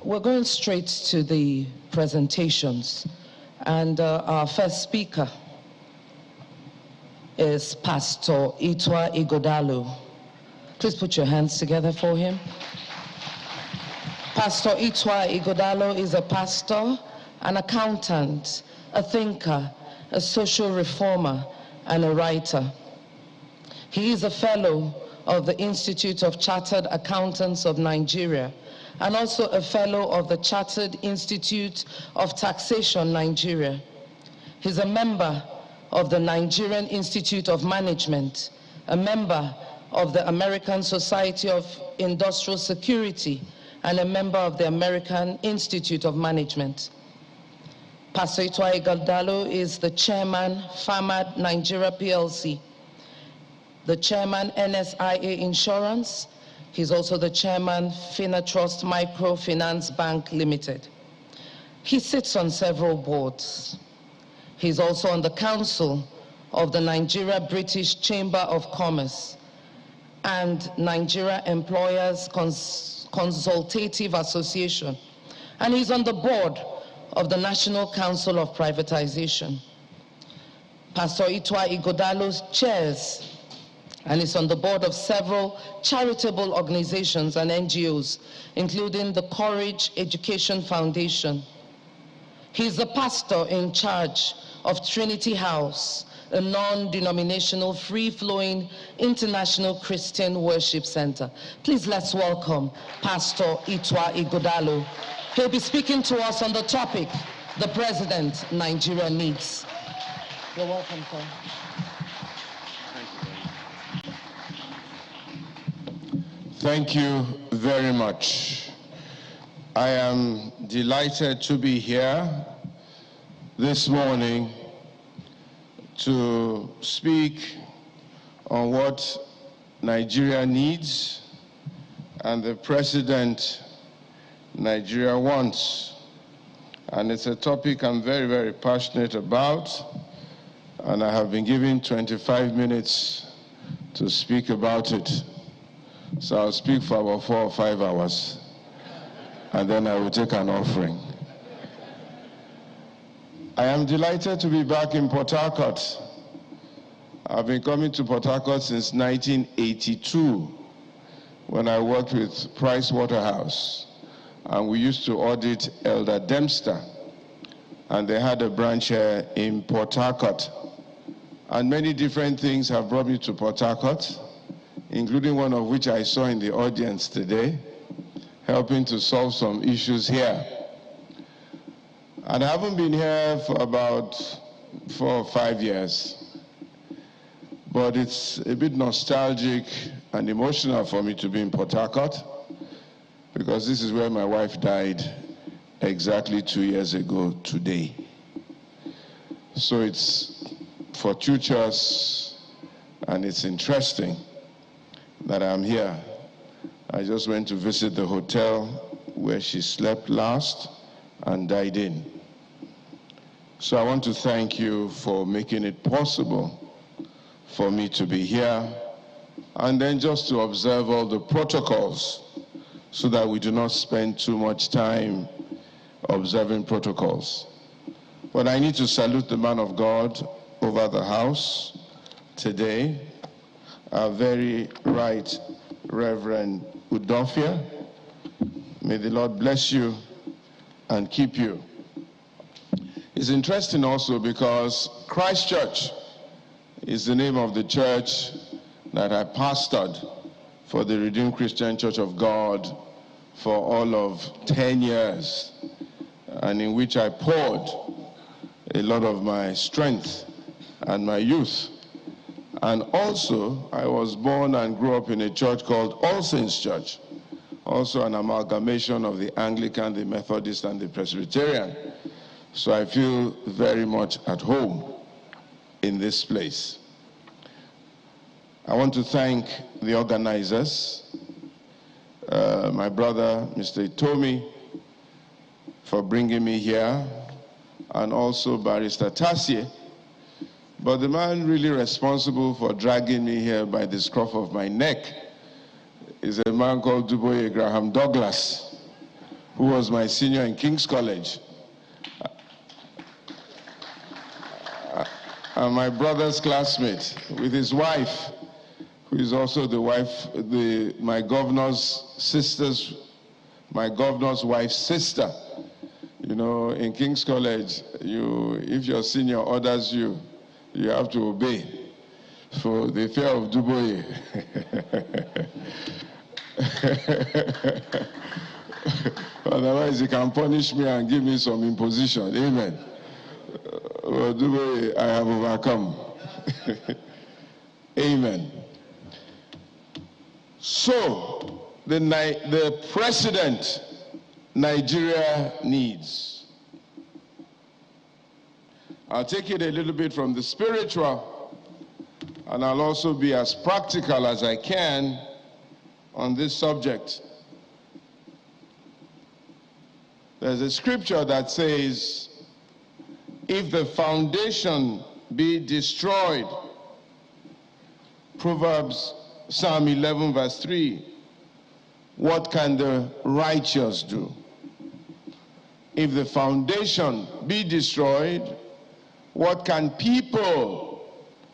We're going straight to the presentations, and our first speaker is Pastor Ighodalo. Please put your hands together for him. Pastor Ighodalo is a pastor, an accountant, a thinker, a social reformer, and a writer. He is a fellow of the Institute of Chartered Accountants of Nigeria, and also a fellow of the Chartered Institute of Taxation Nigeria. He's a member of the Nigerian Institute of Management, a member of the American Society of Industrial Security, and a member of the American Institute of Management. Pastor Ighodalo is the chairman, FAMAD Nigeria PLC, the chairman, NSIA Insurance. He's also the chairman, Finatrust Microfinance Bank Limited. He sits on several boards. He's also on the council of the Nigeria British Chamber of Commerce and Nigeria Employers Consultative Association. And he's on the board of the National Council of Privatization. Pastor Ighodalo chairs and is on the board of several charitable organizations and NGOs, including the Courage Education Foundation. He's the pastor in charge of Trinity House, a non-denominational, free-flowing international Christian worship center. Please let's welcome Pastor Ighodalo. He'll be speaking to us on the topic, the President Nigeria Needs. You're welcome, sir. Thank you very much. I am delighted to be here this morning to speak on what Nigeria needs and the President Nigeria wants. And it's a topic I'm very, very passionate about, and I have been given 25 minutes to speak about it. So I'll speak for about 4 or 5 hours, and then I will take an offering. I am delighted to be back in Port Harcourt. I've been coming to Port Harcourt since 1982, when I worked with Price Waterhouse, and we used to audit Elder Dempster, and they had a branch here in Port Harcourt. And many different things have brought me to Port Harcourt, including one of which I saw in the audience today, helping to solve some issues here. And I haven't been here for about 4 or 5 years, but it's a bit nostalgic and emotional for me to be in Port Harcourt, because this is where my wife died exactly 2 years ago today. So it's fortuitous and it's interesting that I'm here. I just went to visit the hotel where she slept last and died in. So I want to thank you for making it possible for me to be here, and then just to observe all the protocols so that we do not spend too much time observing protocols. But I need to salute the man of God over the house today, our very right Reverend Udofia. May the Lord bless you and keep you. It's interesting also because Christ Church is the name of the church that I pastored for the Redeemed Christian Church of God for all of 10 years, and in which I poured a lot of my strength and my youth. And also, I was born and grew up in a church called All Saints Church, also an amalgamation of the Anglican, the Methodist, and the Presbyterian. So I feel very much at home in this place. I want to thank the organizers, my brother, Mr. Itomi, for bringing me here, and also Barrister Tassier. But the man really responsible for dragging me here by the scruff of my neck is a man called Duboye Graham Douglas, who was my senior in King's College, and my brother's classmate with his wife, who is also the wife, my governor's wife's sister. You know, in King's College, if your senior orders you, you have to obey for the fear of Duboye. Otherwise, he can punish me and give me some imposition. Amen. Duboye, I have overcome. Amen. So, the president Nigeria needs. I'll take it a little bit from the spiritual, and I'll also be as practical as I can on this subject. There's a scripture that says, if the foundation be destroyed, Proverbs, Psalm 11 verse 3, what can the righteous do? If the foundation be destroyed, what can people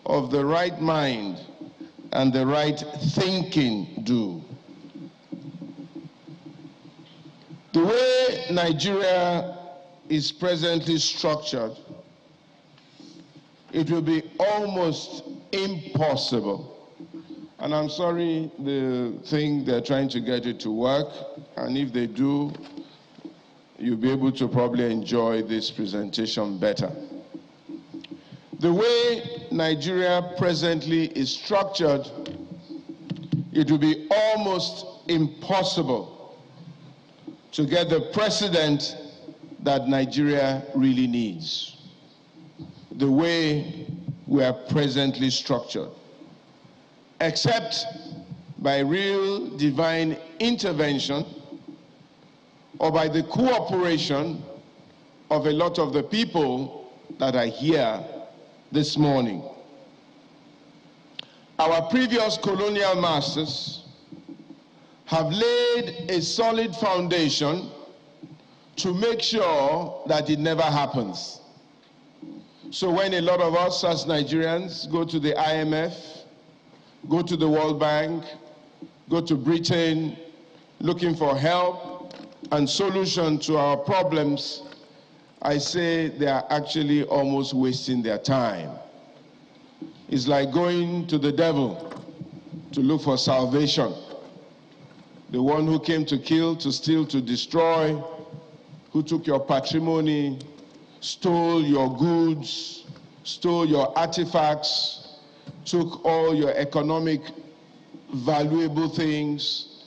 of the right mind and the right thinking do? The way Nigeria is presently structured, it will be almost impossible. And I'm sorry, they're trying to get it to work, and if they do, you'll be able to probably enjoy this presentation better. The way Nigeria presently is structured, it will be almost impossible to get the president that Nigeria really needs, the way we are presently structured, except by real divine intervention or by the cooperation of a lot of the people that are here this morning. Our previous colonial masters have laid a solid foundation to make sure that it never happens. So when a lot of us as Nigerians go to the IMF, go to the World Bank, go to Britain looking for help and solution to our problems, I say they are actually almost wasting their time. It's like going to the devil to look for salvation. The one who came to kill, to steal, to destroy, who took your patrimony, stole your goods, stole your artifacts, took all your economic valuable things,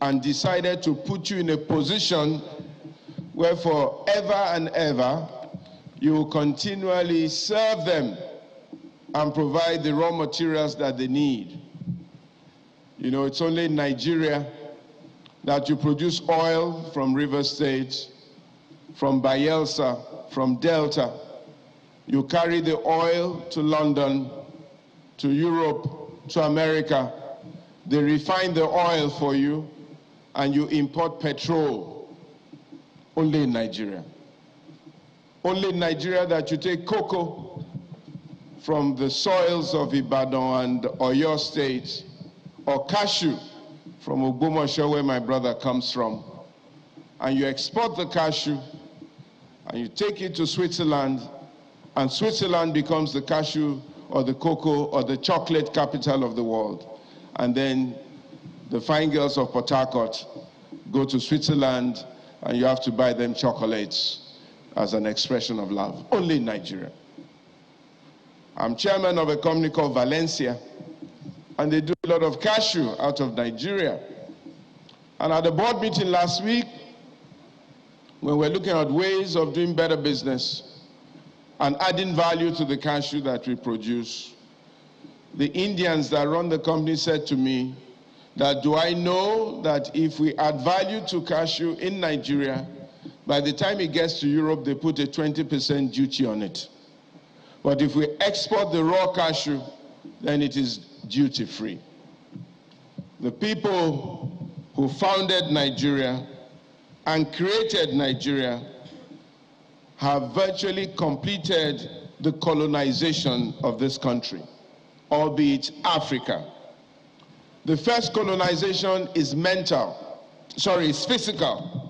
and decided to put you in a position where forever and ever you will continually serve them and provide the raw materials that they need. You know, it's only in Nigeria that you produce oil from River State, from Bayelsa, from Delta. You carry the oil to London, to Europe, to America. They refine the oil for you, and you import petrol. Only in Nigeria. Only in Nigeria that you take cocoa from the soils of Ibadan and Oyo State, or cashew from Ogbomoso, where my brother comes from, and you export the cashew, and you take it to Switzerland, and Switzerland becomes the cashew or the cocoa or the chocolate capital of the world. And then the fine girls of Port Harcourt go to Switzerland, and you have to buy them chocolates as an expression of love. Only in Nigeria. I'm chairman of a company called Valencia, and they do a lot of cashew out of Nigeria. And at the board meeting last week, when we're looking at ways of doing better business and adding value to the cashew that we produce, the Indians that run the company said to me that, do I know that if we add value to cashew in Nigeria, by the time it gets to Europe, they put a 20% duty on it. But if we export the raw cashew, then it is duty-free. The people who founded Nigeria and created Nigeria have virtually completed the colonization of this country, albeit Africa. The first colonization is physical.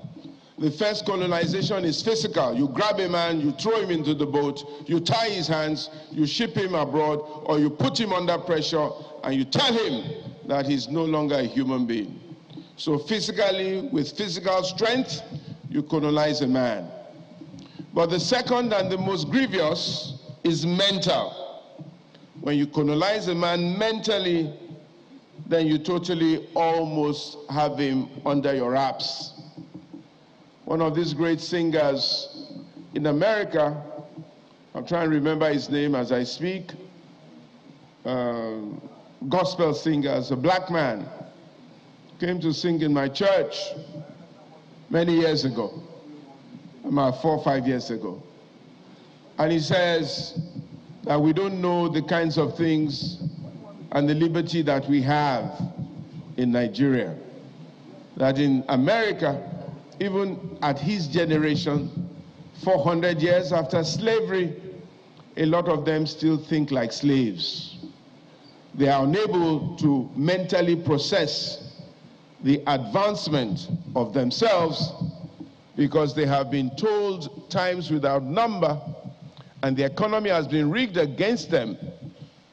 The first colonization is physical. You grab a man, you throw him into the boat, you tie his hands, you ship him abroad, or you put him under pressure, and you tell him that he's no longer a human being. So physically, with physical strength, you colonize a man. But the second and the most grievous is mental. When you colonize a man mentally, then you totally almost have him under your wraps. One of these great singers in America, I'm trying to remember his name as I speak, gospel singers, a black man, came to sing in my church many years ago, about 4 or 5 years ago. And he says that we don't know the kinds of things and the liberty that we have in Nigeria. That in America, even at his generation, 400 years after slavery, a lot of them still think like slaves. They are unable to mentally process the advancement of themselves because they have been told times without number, and the economy has been rigged against them,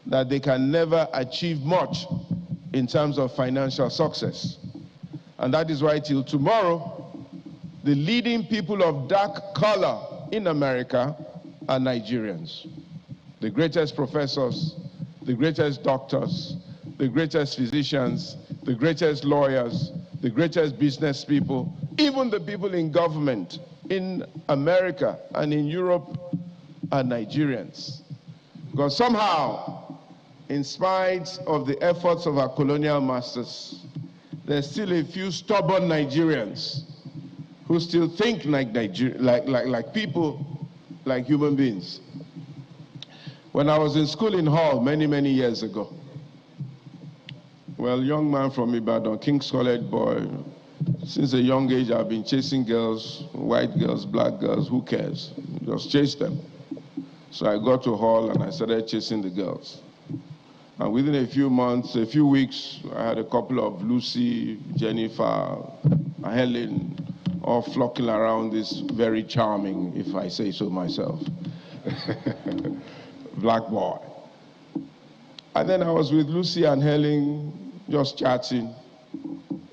that they can never achieve much in terms of financial success. And that is why till tomorrow, the leading people of dark color in America are Nigerians. The greatest professors, the greatest doctors, the greatest physicians, the greatest lawyers, the greatest business people, even the people in government in America and in Europe are Nigerians. Because somehow, in spite of the efforts of our colonial masters, there's still a few stubborn Nigerians who still think like people, like human beings. When I was in school in Hull many years ago, well, young man from Ibadan, King's College boy, since a young age I've been chasing girls, white girls, black girls, who cares? Just chase them. So I got to Hull and I started chasing the girls. And within a few months, a few weeks, I had a couple of Lucy, Jennifer, Helen, all flocking around this very charming, if I say so myself, black boy. And then I was with Lucy and Helen, just chatting.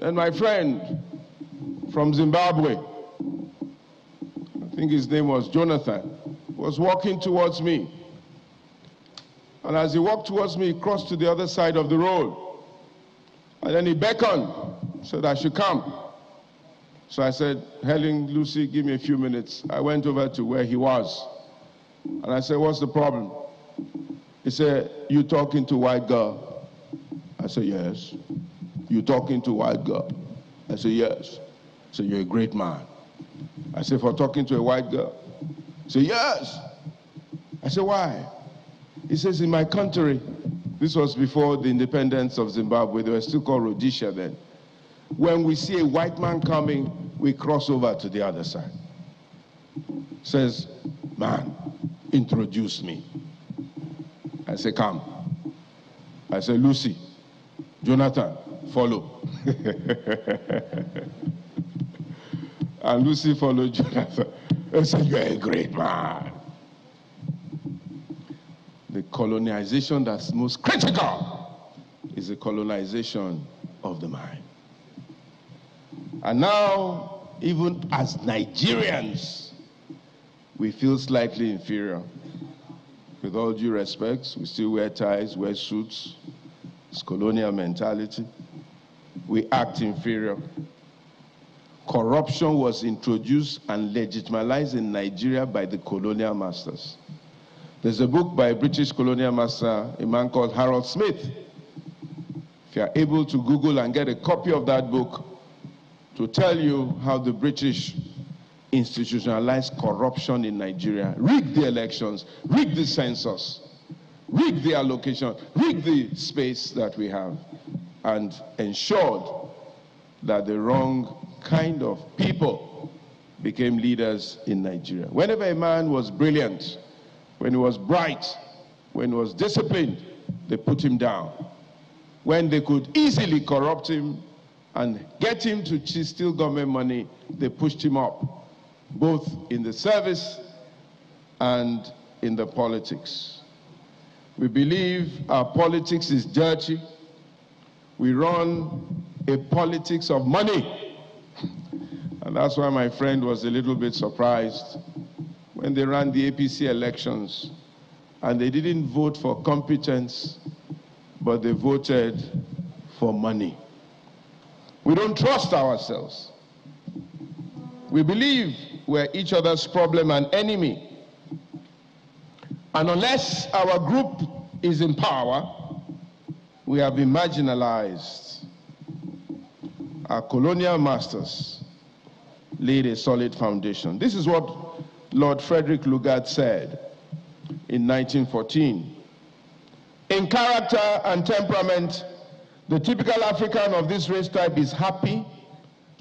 And my friend from Zimbabwe, I think his name was Jonathan, was walking towards me. And as he walked towards me, he crossed to the other side of the road. And then he beckoned, said I should come. So I said, Helen, Lucy, give me a few minutes. I went over to where he was. And I said, what's the problem? He said, you talking to white girl? I said, yes. You talking to white girl? I said, yes. He said, you're a great man. I said, for talking to a white girl? He said, yes. I said, why? He says, in my country, this was before the independence of Zimbabwe, they were still called Rhodesia then. When we see a white man coming, we cross over to the other side. Says, man, introduce me. I say, come. I say, Lucy, Jonathan, follow. And Lucy followed Jonathan. I said, you're a great man. The colonization that's most critical is the colonization of the mind. And now, even as Nigerians, we feel slightly inferior. With all due respect, we still wear ties, wear suits. It's colonial mentality. We act inferior. Corruption was introduced and legitimized in Nigeria by the colonial masters. There's a book by a British colonial master, a man called Harold Smith. If you are able to Google and get a copy of that book to tell you how the British institutionalized corruption in Nigeria, rigged the elections, rigged the census, rigged the allocation, rigged the space that we have, and ensured that the wrong kind of people became leaders in Nigeria. Whenever a man was brilliant, when he was bright, when he was disciplined, they put him down. When they could easily corrupt him and get him to steal government money, they pushed him up, both in the service and in the politics. We believe our politics is dirty. We run a politics of money. And that's why my friend was a little bit surprised when they ran the APC elections and they didn't vote for competence, but they voted for money. We don't trust ourselves. We believe we're each other's problem and enemy. And unless our group is in power, we have been marginalized. Our colonial masters laid a solid foundation. This is what Lord Frederick Lugard said in 1914. In character and temperament, the typical African of this race type is happy,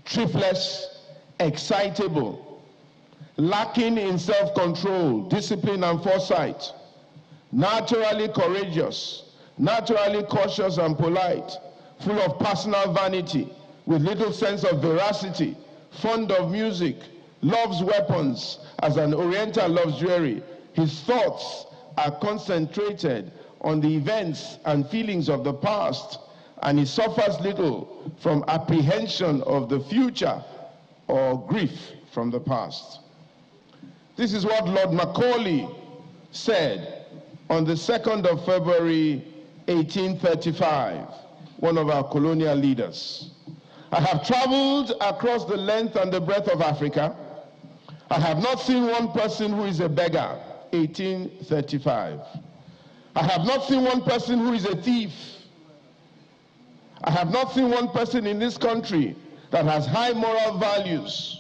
thriftless, excitable, lacking in self-control, discipline, and foresight, naturally courageous, naturally cautious and polite, full of personal vanity, with little sense of veracity, fond of music, loves weapons as an Oriental loves jewelry. His thoughts are concentrated on the events and feelings of the past, and he suffers little from apprehension of the future or grief from the past. This is what Lord Macaulay said on the 2nd of February, 1835, one of our colonial leaders. I have traveled across the length and the breadth of Africa. I have not seen one person who is a beggar, 1835. I have not seen one person who is a thief. I have not seen one person in this country that has high moral values.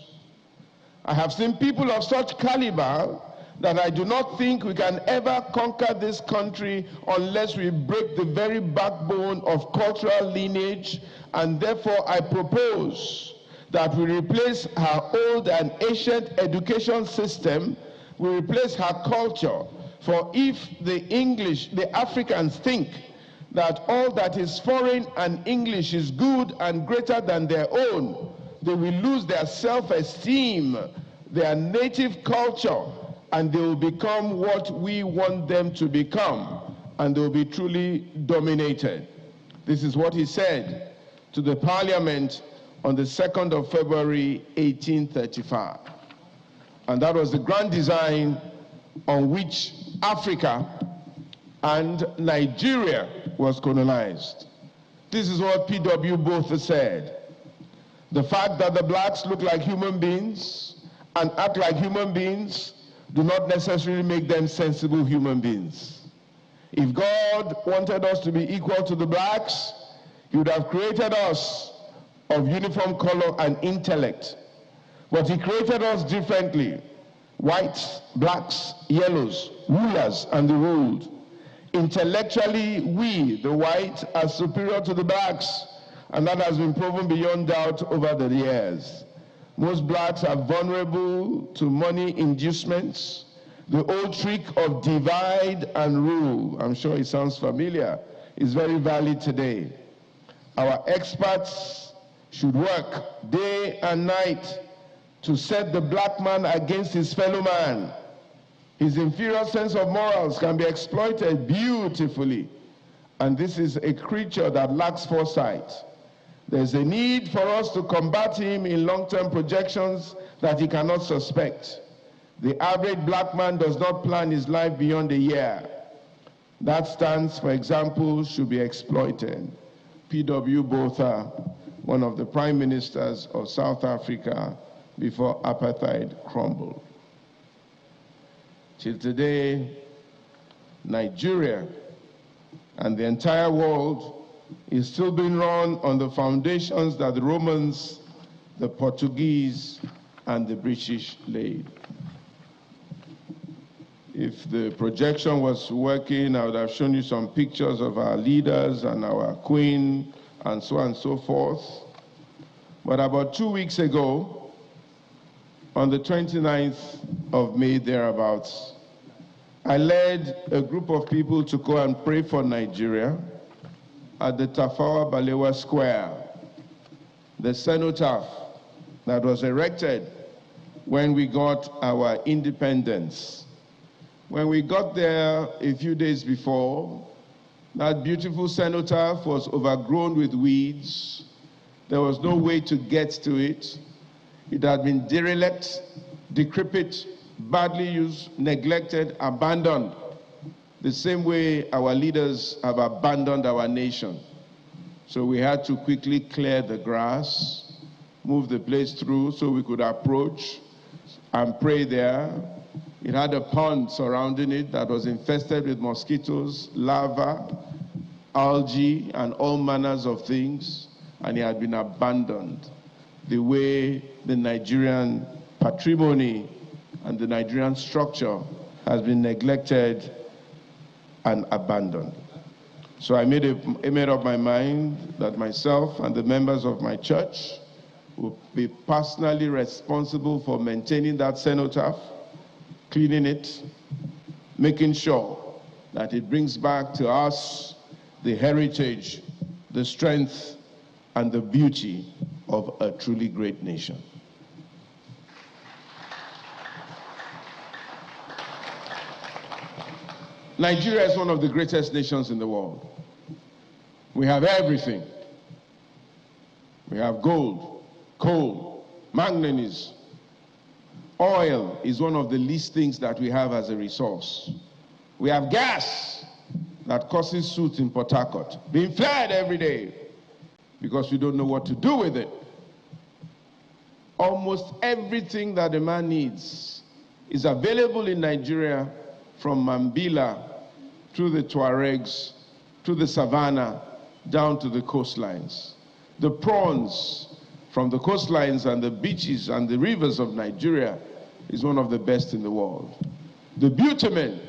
I have seen people of such caliber that I do not think we can ever conquer this country unless we break the very backbone of cultural lineage, and therefore I propose that we replace her old and ancient education system, we replace her culture, for if the Africans think that all that is foreign and English is good and greater than their own, they will lose their self-esteem, their native culture, and they will become what we want them to become, and they will be truly dominated. This is what he said to the Parliament on the 2nd of February, 1835. And that was the grand design on which Africa and Nigeria was colonized. This is what P.W. Botha said. The fact that the blacks look like human beings and act like human beings do not necessarily make them sensible human beings. If God wanted us to be equal to the blacks, he would have created us of uniform color and intellect. But he created us differently. Whites, blacks, yellows, rulers, and the ruled. Intellectually, we, the whites, are superior to the blacks, and that has been proven beyond doubt over the years. Most blacks are vulnerable to money inducements. The old trick of divide and rule, I'm sure it sounds familiar, is very valid today. Our experts should work day and night to set the black man against his fellow man. His inferior sense of morals can be exploited beautifully, and this is a creature that lacks foresight. There's a need for us to combat him in long-term projections that he cannot suspect. The average black man does not plan his life beyond a year. That stance, for example, should be exploited. P.W. Botha, one of the prime ministers of South Africa before apartheid crumbled. Till today, Nigeria and the entire world is still being run on the foundations that the Romans, the Portuguese, and the British laid. If the projection was working, I would have shown you some pictures of our leaders and our queen and so on and so forth. But about 2 weeks ago, on the 29th of May, thereabouts, I led a group of people to go and pray for Nigeria at the Tafawa Balewa Square, the cenotaph that was erected when we got our independence. When we got there a few days before, that beautiful cenotaph was overgrown with weeds. There was no way to get to it. It had been derelict, decrepit, badly used, neglected, abandoned, the same way our leaders have abandoned our nation. So we had to quickly clear the grass, move the place through so we could approach and pray there. It had a pond surrounding it that was infested with mosquitoes, larvae, algae, and all manners of things, and it had been abandoned the way the Nigerian patrimony and the Nigerian structure has been neglected and abandoned. So I made up my mind that myself and the members of my church will be personally responsible for maintaining that cenotaph, cleaning it, making sure that it brings back to us the heritage, the strength, and the beauty of a truly great nation. Nigeria is one of the greatest nations in the world. We have everything. We have gold, coal, manganese. Oil is one of the least things that we have as a resource. We have gas that causes suits in Port Harcourt, being flared every day because we don't know what to do with it. Almost everything that a man needs is available in Nigeria, from Mambila through the Tuaregs, to the savannah, down to the coastlines. The prawns from the coastlines and the beaches and the rivers of Nigeria is one of the best in the world. The bitumen,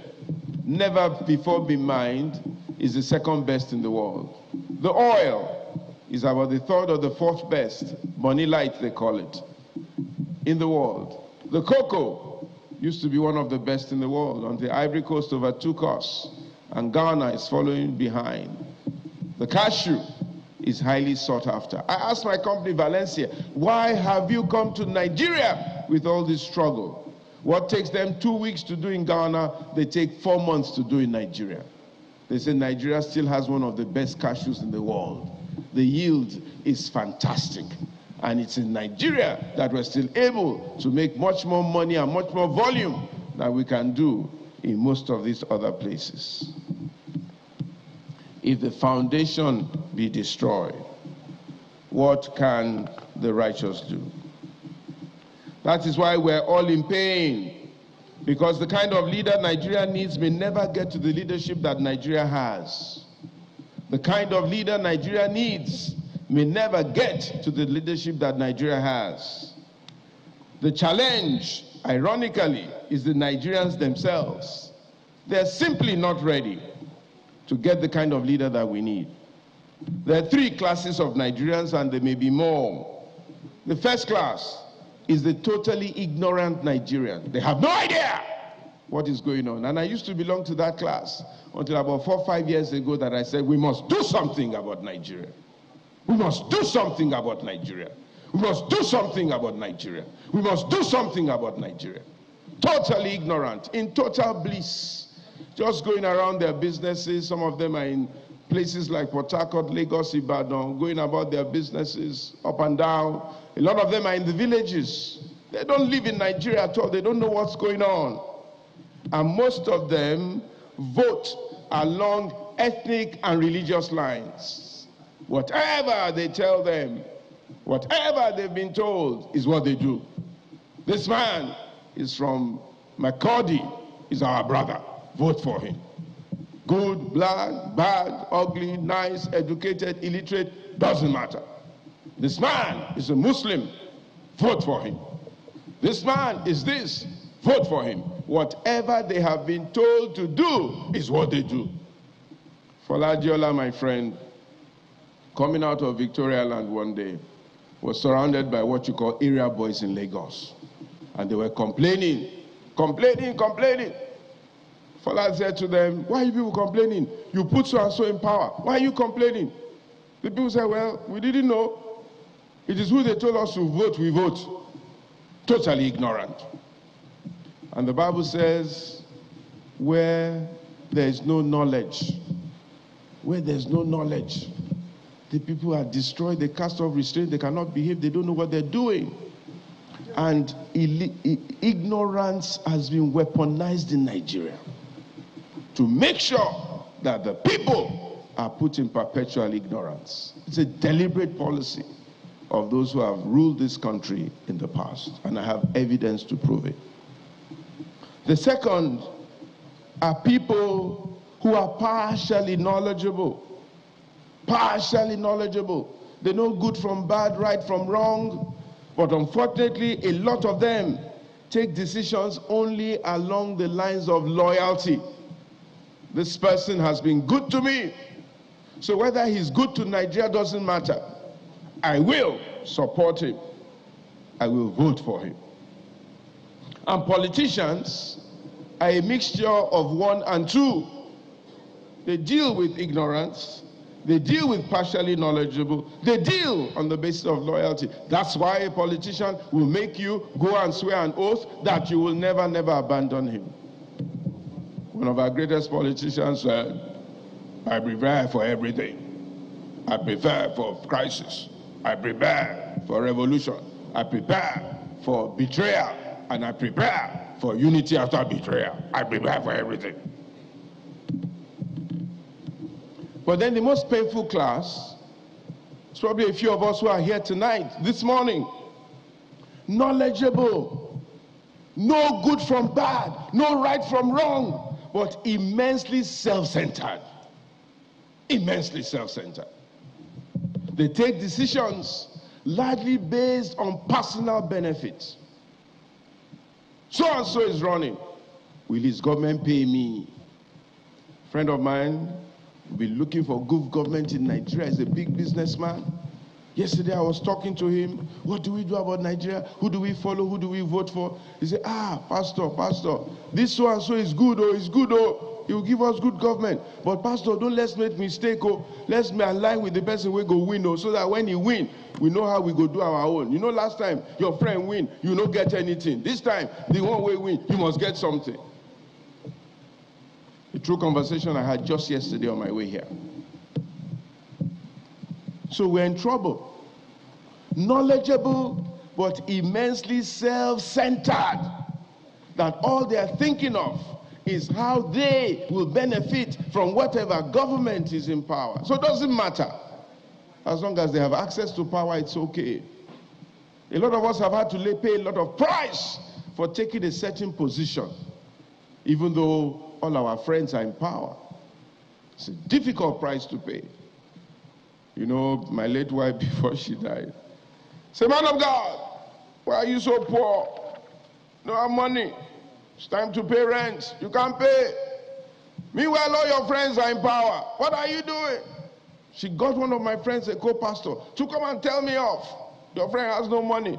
never before been mined, is the second best in the world. The oil is about the third or the fourth best, Bonny Light they call it, in the world. The cocoa used to be one of the best in the world. On the Ivory Coast overtook us, and Ghana is following behind. The cashew is highly sought after. I asked my company, Valencia, why have you come to Nigeria with all this struggle? What takes them 2 weeks to do in Ghana, they take 4 months to do in Nigeria. They say Nigeria still has one of the best cashews in the world. The yield is fantastic. And it's in Nigeria that we're still able to make much more money and much more volume than we can do in most of these other places. If the foundation be destroyed, what can the righteous do? That is why we're all in pain, because the kind of leader Nigeria needs may never get to the leadership that Nigeria has. The kind of leader Nigeria needs may never get to the leadership that Nigeria has. The challenge, ironically, is the Nigerians themselves. They're simply not ready to get the kind of leader that we need. There are 3 classes of Nigerians, and there may be more. The first class is the totally ignorant Nigerian. They have no idea what is going on. And I used to belong to that class until about 4 or 5 years ago that I said, we must do something about Nigeria. We must do something about Nigeria. We must do something about Nigeria. We must do something about Nigeria. Totally ignorant, in total bliss, just going around their businesses. Some of them are in places like Port Harcourt, Lagos, Ibadan, going about their businesses up and down. A lot of them are in the villages. They don't live in Nigeria at all. They don't know what's going on. And most of them vote along ethnic and religious lines. Whatever they tell them, whatever they've been told is what they do. This man is from Makurdi, is our brother. Vote for him. Good, black, bad, ugly, nice, educated, illiterate, doesn't matter. This man is a Muslim. Vote for him. This man is this. Vote for him. Whatever they have been told to do is what they do. Foladiola, my friend, coming out of Victoria Land one day, was surrounded by what you call area boys in Lagos. And they were complaining. Father said to them, why are you people complaining? You put so and so in power. Why are you complaining? The people said, well, we didn't know. It is who they told us to vote, we vote. Totally ignorant. And the Bible says, where there is no knowledge, the people are destroyed, they cast off restraint, they cannot behave, they don't know what they're doing. And ignorance has been weaponized in Nigeria to make sure that the people are put in perpetual ignorance. It's a deliberate policy of those who have ruled this country in the past, and I have evidence to prove it. The second are people who are partially knowledgeable. Partially knowledgeable. They know good from bad, right from wrong, but unfortunately, a lot of them take decisions only along the lines of loyalty. This person has been good to me, so whether he's good to Nigeria doesn't matter. I will support him. I will vote for him. And politicians are a mixture of one and two. They deal with ignorance. They deal with partially knowledgeable. They deal on the basis of loyalty. That's why a politician will make you go and swear an oath that you will never, never abandon him. One of our greatest politicians said, I prepare for everything. I prepare for crisis. I prepare for revolution. I prepare for betrayal. And I prepare for unity after betrayal. I prepare for everything. But then the most painful class is probably a few of us who are here tonight, this morning. Knowledgeable. Know good from bad. Know right from wrong. But immensely self-centered. Immensely self-centered. They take decisions largely based on personal benefits. So-and-so is running. Will his government pay me? A friend of mine will be looking for good government in Nigeria. He's a big businessman. Yesterday I was talking to him. What do we do about Nigeria? Who do we follow? Who do we vote for? He said, Pastor, this so-and-so is good, he will give us good government. But Pastor, don't let's make mistake, let's align with the person we go win, so that when he win, we know how we go do our own. You know, last time your friend win, you don't get anything. This time, the one way win, you must get something. A true conversation I had just yesterday on my way here. So we're in trouble. Knowledgeable, but immensely self-centered. That all they're thinking of is how they will benefit from whatever government is in power. So it doesn't matter. As long as they have access to power, it's okay. A lot of us have had to pay a lot of price for taking a certain position, even though all our friends are in power. It's a difficult price to pay. You know, my late wife, before she died, said, man of God, why are you so poor? No have money. It's time to pay rent. You can't pay. Meanwhile, all your friends are in power. What are you doing? She got one of my friends, a co-pastor, to come and tell me off. Your friend has no money.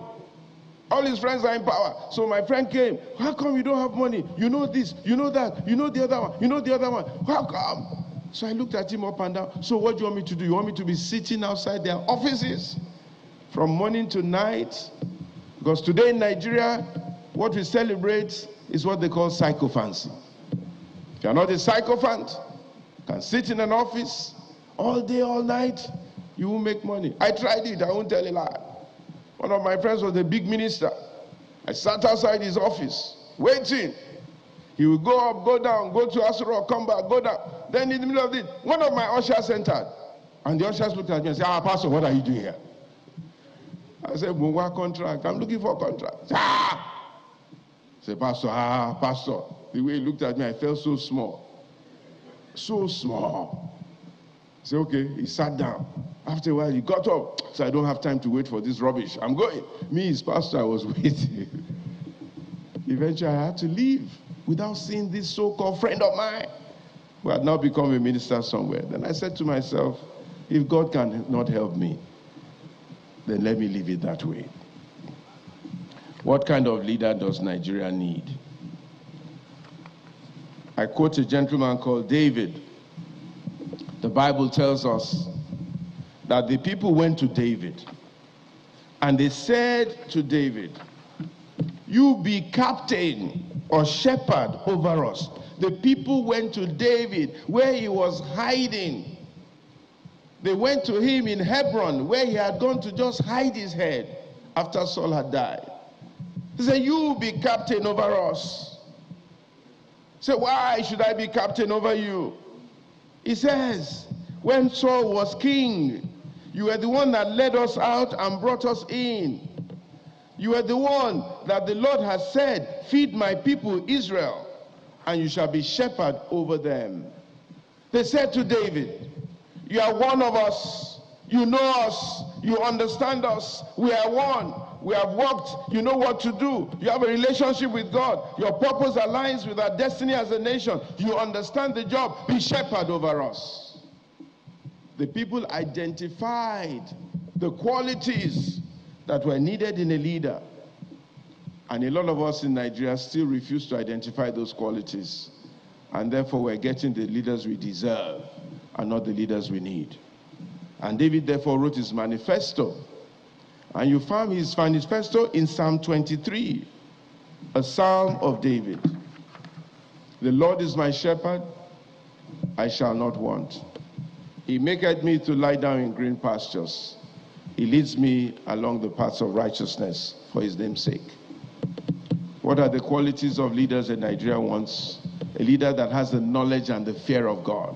All his friends are in power. So my friend came. How come you don't have money? You know this, you know that, you know the other one, you know the other one. How come? So I looked at him up and down. So what do you want me to do? You want me to be sitting outside their offices from morning to night? Because today in Nigeria, what we celebrate is what they call psychophancy. If you're not a sycophant, you can sit in an office all day, all night, you won't make money. I tried it, I won't tell a lie. One of my friends was a big minister. I sat outside his office, waiting. He would go up, go down, go to Asuro, come back, go down. Then in the middle of it, one of my ushers entered. And the ushers looked at me and said, Pastor, what are you doing here? I said, Mwa contract. I'm looking for a contract. I said, Pastor, Pastor. The way he looked at me, I felt so small. So small. I said, okay. He sat down. After a while, he got up. So I don't have time to wait for this rubbish. I'm going. Me, his pastor, I was waiting. Eventually, I had to leave without seeing this so-called friend of mine who had now become a minister somewhere. Then I said to myself, if God can not help me, then let me leave it that way. What kind of leader does Nigeria need? I quote a gentleman called David. The Bible tells us that the people went to David and they said to David, "You be captain or shepherd over us." The people went to David where he was hiding. They went to him in Hebron where he had gone to just hide his head after Saul had died. He said, "You be captain over us." He said, "Why should I be captain over you?" He says, "When Saul was king, you were the one that led us out and brought us in. You are the one that the Lord has said, 'Feed my people Israel, and you shall be shepherd over them.'" They said to David, "You are one of us. You know us. You understand us. We are one. We have worked. You know what to do. You have a relationship with God. Your purpose aligns with our destiny as a nation. You understand the job. Be shepherd over us." The people identified the qualities that were needed in a leader. And a lot of us in Nigeria still refuse to identify those qualities. And therefore, we're getting the leaders we deserve and not the leaders we need. And David therefore wrote his manifesto. And you found his manifesto in Psalm 23, a psalm of David. "The Lord is my shepherd, I shall not want. He maketh me to lie down in green pastures. He leads me along the paths of righteousness for his name's sake." What are the qualities of leaders that Nigeria wants? A leader that has the knowledge and the fear of God.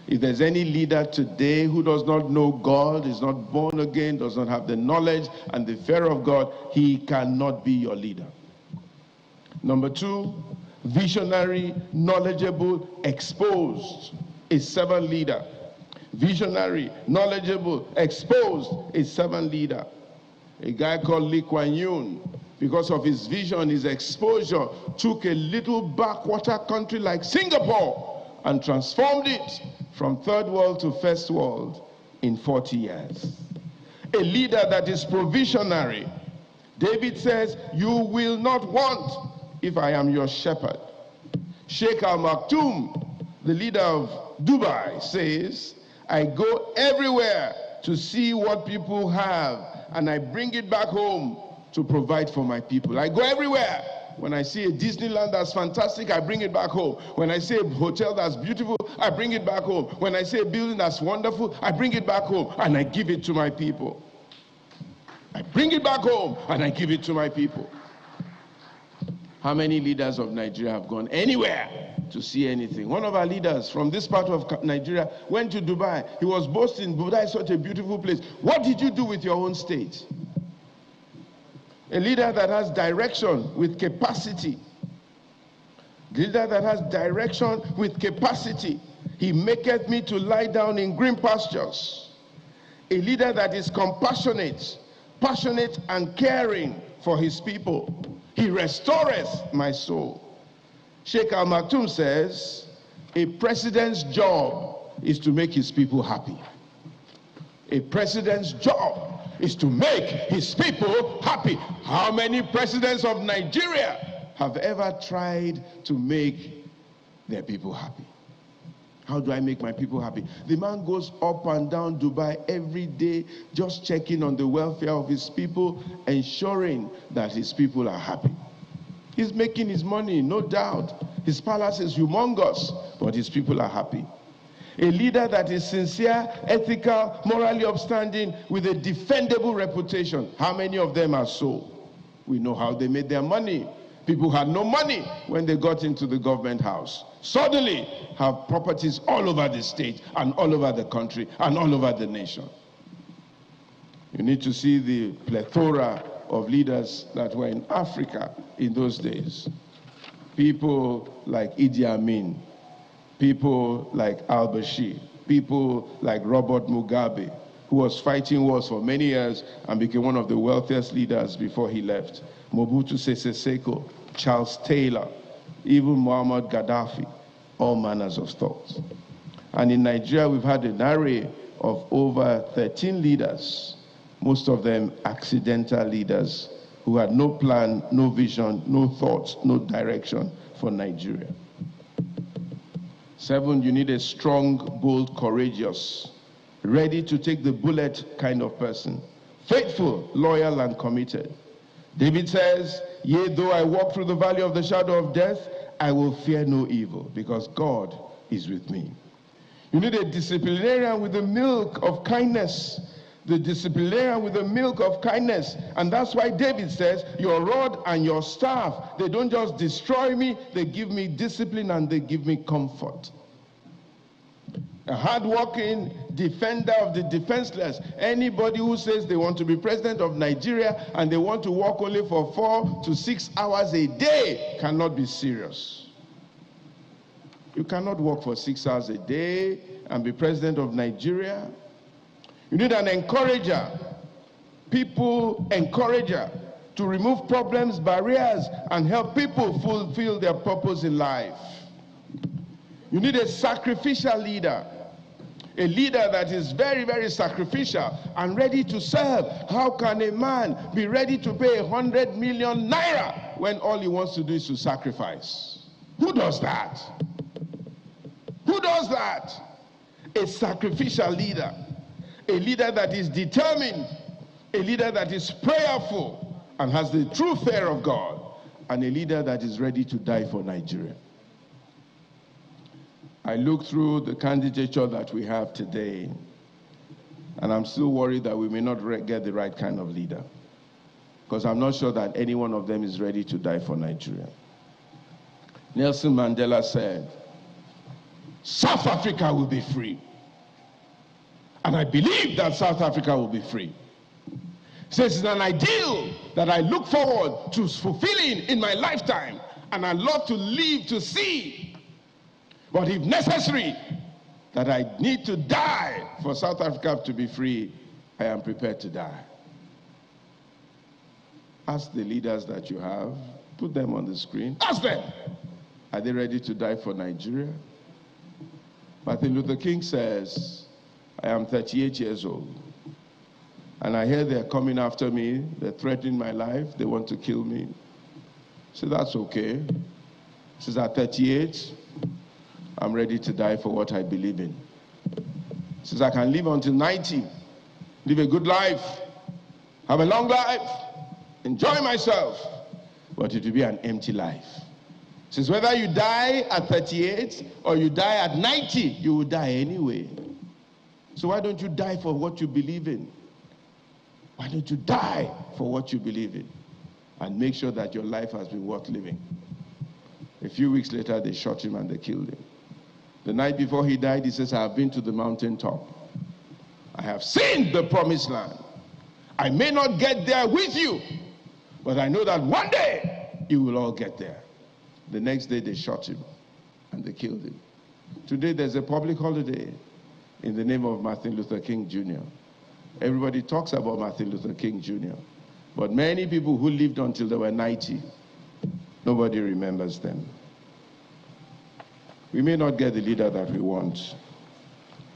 If there's any leader today who does not know God, is not born again, does not have the knowledge and the fear of God, he cannot be your leader. Number two, visionary, knowledgeable, exposed, a servant leader. Visionary, knowledgeable, exposed, a servant leader. A guy called Lee Kuan Yew, because of his vision, his exposure, took a little backwater country like Singapore and transformed it from third world to first world in 40 years. A leader that is provisionary. David says, "You will not want if I am your shepherd." Sheikh Al Maktoum, the leader of Dubai, says, "I go everywhere to see what people have, and I bring it back home to provide for my people." I go everywhere. When I see a Disneyland that's fantastic, I bring it back home. When I see a hotel that's beautiful, I bring it back home. When I see a building that's wonderful, I bring it back home and I give it to my people. I bring it back home and I give it to my people. How many leaders of Nigeria have gone anywhere to see anything? One of our leaders from this part of Nigeria went to Dubai. He was boasting, "Dubai is such a beautiful place." What did you do with your own state? A leader that has direction with capacity. Leader that has direction with capacity. He maketh me to lie down in green pastures. A leader that is compassionate, passionate and caring for his people. He restoreth my soul. Sheikh Al Maktoum says, a president's job is to make his people happy. A president's job is to make his people happy. How many presidents of Nigeria have ever tried to make their people happy? How do I make my people happy? The man goes up and down Dubai every day, just checking on the welfare of his people, ensuring that his people are happy. He's making his money, no doubt. His palace is humongous, but his people are happy. A leader that is sincere, ethical, morally upstanding, with a defendable reputation. How many of them are so? We know how they made their money. People had no money when they got into the government house. Suddenly have properties all over the state and all over the country and all over the nation. You need to see the plethora of leaders that were in Africa in those days. People like Idi Amin, people like al-Bashir, people like Robert Mugabe, who was fighting wars for many years and became one of the wealthiest leaders before he left. Mobutu Sese Seko, Charles Taylor, even Muammar Gaddafi, all manners of thoughts. And in Nigeria, we've had an array of over 13 leaders, most of them accidental leaders who had no plan, no vision, no thoughts, no direction for Nigeria. 7, you need a strong, bold, courageous, ready to take the bullet kind of person. Faithful, loyal, and committed. David says, yea, though I walk through the valley of the shadow of death, I will fear no evil, because God is with me. You need a disciplinarian with the milk of kindness. The disciplinarian with the milk of kindness. And that's why David says, your rod and your staff, they don't just destroy me, they give me discipline and they give me comfort. A hard-working defender of the defenseless. Anybody who says they want to be president of Nigeria and they want to work only for 4 to 6 hours a day cannot be serious. You cannot work for 6 hours a day and be president of Nigeria. You need an encourager, people encourager, to remove problems, barriers, and help people fulfill their purpose in life. You need a sacrificial leader, a leader that is very, very sacrificial and ready to serve. How can a man be ready to pay 100 million naira when all he wants to do is to sacrifice? Who does that? Who does that? A sacrificial leader. A leader that is determined, a leader that is prayerful and has the true fear of God, and a leader that is ready to die for Nigeria. I look through the candidature that we have today, and I'm still worried that we may not get the right kind of leader, because I'm not sure that any one of them is ready to die for Nigeria. Nelson Mandela said, South Africa will be free. And I believe that South Africa will be free. He says it's an ideal that I look forward to fulfilling in my lifetime, and I love to live to see. But if necessary, that I need to die for South Africa to be free, I am prepared to die. Ask the leaders that you have, put them on the screen, ask them, are they ready to die for Nigeria? Martin Luther King says, I am 38 years old, and I hear they're coming after me, they're threatening my life, they want to kill me. So that's okay. He says, at 38, I'm ready to die for what I believe in. He says, I can live until 90, live a good life, have a long life, enjoy myself, but it will be an empty life. He says, whether you die at 38 or you die at 90, you will die anyway. So why don't you die for what you believe in? Why don't you die for what you believe in? And make sure that your life has been worth living. A few weeks later, they shot him and they killed him. The night before he died, he says, I have been to the mountaintop. I have seen the promised land. I may not get there with you, but I know that one day you will all get there. The next day, they shot him and they killed him. Today, there's a public holiday in the name of Martin Luther King Jr. Everybody talks about Martin Luther King Jr., but many people who lived until they were 90, nobody remembers them. We may not get the leader that we want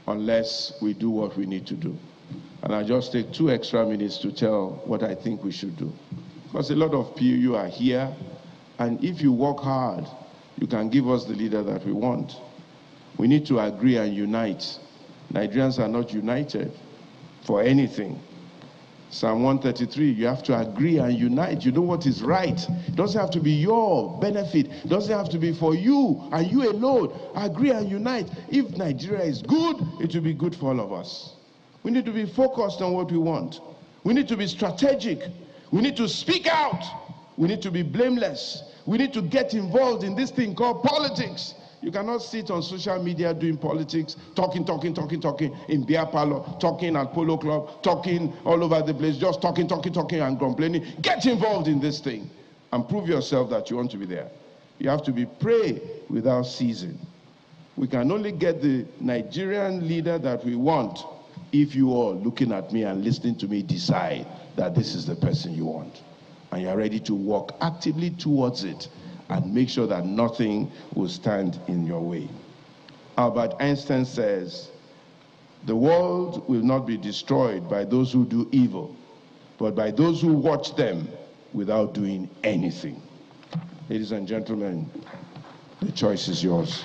unless we do what we need to do. And I'll just take 2 extra minutes to tell what I think we should do. Because a lot of you are here, and if you work hard, you can give us the leader that we want. We need to agree and unite. Nigerians are not united for anything. Psalm 133, you have to agree and unite. You know what is right. It doesn't have to be your benefit. It doesn't have to be for you and you alone. Agree and unite. If Nigeria is good, it will be good for all of us. We need to be focused on what we want. We need to be strategic. We need to speak out. We need to be blameless. We need to get involved in this thing called politics. You cannot sit on social media doing politics, talking in beer parlor, talking at polo club, talking all over the place, just talking and complaining. Get involved in this thing and prove yourself that you want to be there. You have to be pray without ceasing. We can only get the Nigerian leader that we want if you all looking at me and listening to me decide that this is the person you want. And you're ready to walk actively towards it and make sure that nothing will stand in your way. Albert Einstein says, the world will not be destroyed by those who do evil, but by those who watch them without doing anything. Ladies and gentlemen, the choice is yours.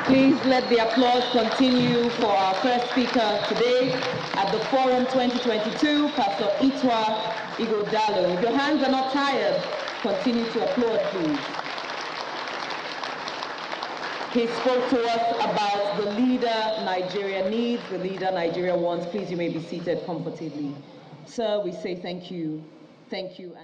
Please let the applause continue for our first speaker today at the Forum 2022, Pastor Ighodalo. If your hands are not tired, continue to applaud, please. He spoke to us about the leader Nigeria needs, the leader Nigeria wants. Please, you may be seated comfortably. Sir, we say thank you. Thank you.